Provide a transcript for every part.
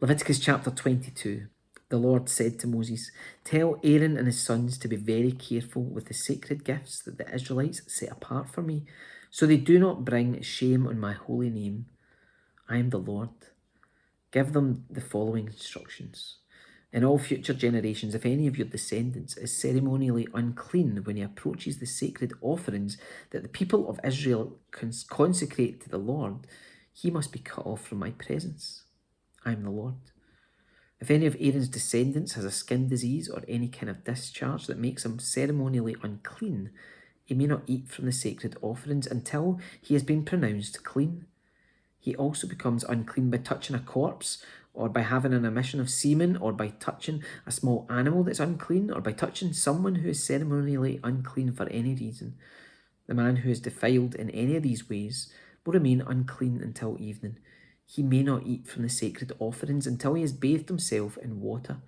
Leviticus chapter 22. The Lord said to Moses, "Tell Aaron and his sons to be very careful with the sacred gifts that the Israelites set apart for me, so they do not bring shame on my holy name. I am the Lord. Give them the following instructions. In all future generations, if any of your descendants is ceremonially unclean when he approaches the sacred offerings that the people of Israel consecrate to the Lord, he must be cut off from my presence. I am the Lord. If any of Aaron's descendants has a skin disease or any kind of discharge that makes him ceremonially unclean, he may not eat from the sacred offerings until he has been pronounced clean. He also becomes unclean by touching a corpse, or by having an emission of semen, or by touching a small animal that's unclean, or by touching someone who is ceremonially unclean for any reason. The man who is defiled in any of these ways will remain unclean until evening. He may not eat from the sacred offerings until he has bathed himself in water.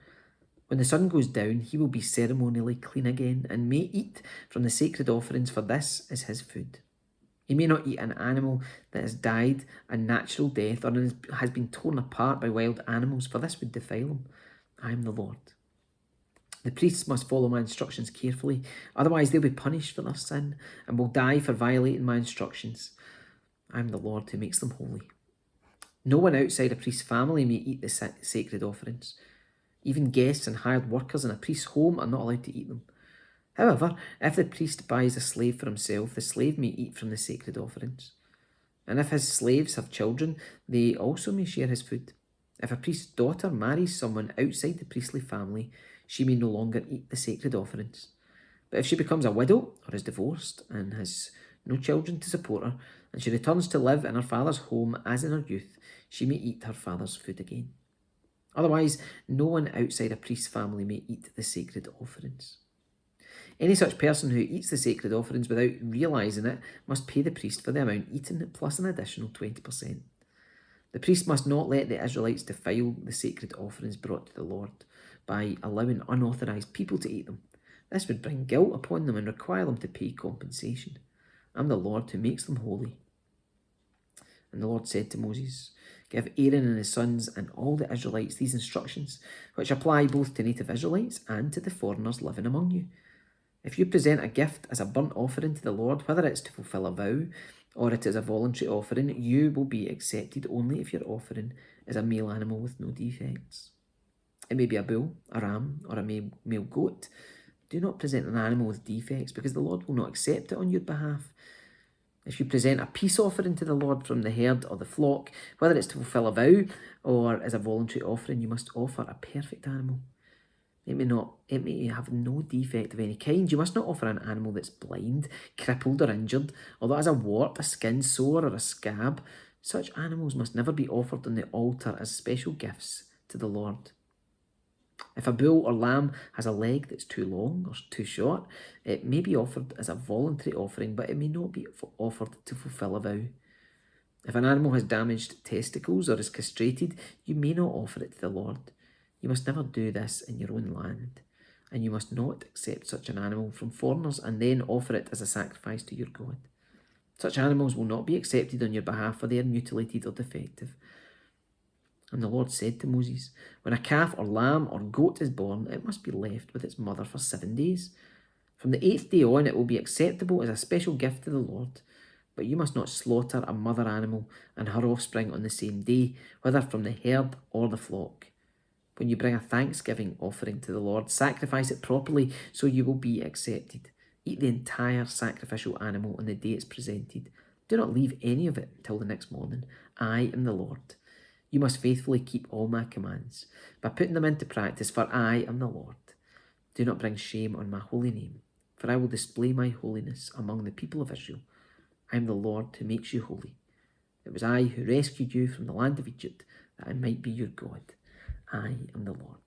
When the sun goes down, he will be ceremonially clean again, and may eat from the sacred offerings, for this is his food. He may not eat an animal that has died a natural death or has been torn apart by wild animals, for this would defile him. I am the Lord. The priests must follow my instructions carefully, otherwise they'll be punished for their sin and will die for violating my instructions. I am the Lord who makes them holy. No one outside a priest's family may eat the sacred offerings. Even guests and hired workers in a priest's home are not allowed to eat them. However, if the priest buys a slave for himself, the slave may eat from the sacred offerings. And if his slaves have children, they also may share his food. If a priest's daughter marries someone outside the priestly family, she may no longer eat the sacred offerings. But if she becomes a widow or is divorced and has no children to support her, and she returns to live in her father's home as in her youth, she may eat her father's food again. Otherwise, no one outside a priest's family may eat the sacred offerings. Any such person who eats the sacred offerings without realising it must pay the priest for the amount eaten plus an additional 20%. The priest must not let the Israelites defile the sacred offerings brought to the Lord by allowing unauthorised people to eat them. This would bring guilt upon them and require them to pay compensation. I'm the Lord who makes them holy. And the Lord said to Moses, "Give Aaron and his sons and all the Israelites these instructions, which apply both to native Israelites and to the foreigners living among you. If you present a gift as a burnt offering to the Lord, whether it's to fulfill a vow or it is a voluntary offering, you will be accepted only if your offering is a male animal with no defects. It may be a bull, a ram, or a male goat. Do not present an animal with defects, because the Lord will not accept it on your behalf. If you present a peace offering to the Lord from the herd or the flock, whether it's to fulfill a vow or as a voluntary offering, you must offer a perfect animal. It may have no defect of any kind. You must not offer an animal that's blind, crippled or injured, or that has a wart, a skin sore or a scab. Such animals must never be offered on the altar as special gifts to the Lord. If a bull or lamb has a leg that's too long or too short, it may be offered as a voluntary offering, but it may not be offered to fulfill a vow. If an animal has damaged testicles or is castrated, you may not offer it to the Lord. You must never do this in your own land, and you must not accept such an animal from foreigners and then offer it as a sacrifice to your God. Such animals will not be accepted on your behalf, for they are mutilated or defective. And the Lord said to Moses, when a calf or lamb or goat is born, it must be left with its mother for 7 days. From the 8th day on, it will be acceptable as a special gift to the Lord. But you must not slaughter a mother animal and her offspring on the same day, whether from the herd or the flock. When you bring a thanksgiving offering to the Lord, sacrifice it properly so you will be accepted. Eat the entire sacrificial animal on the day it's presented. Do not leave any of it until the next morning. I am the Lord. You must faithfully keep all my commands by putting them into practice, for I am the Lord. Do not bring shame on my holy name, for I will display my holiness among the people of Israel. I am the Lord who makes you holy. It was I who rescued you from the land of Egypt, that I might be your God. I am the Lord.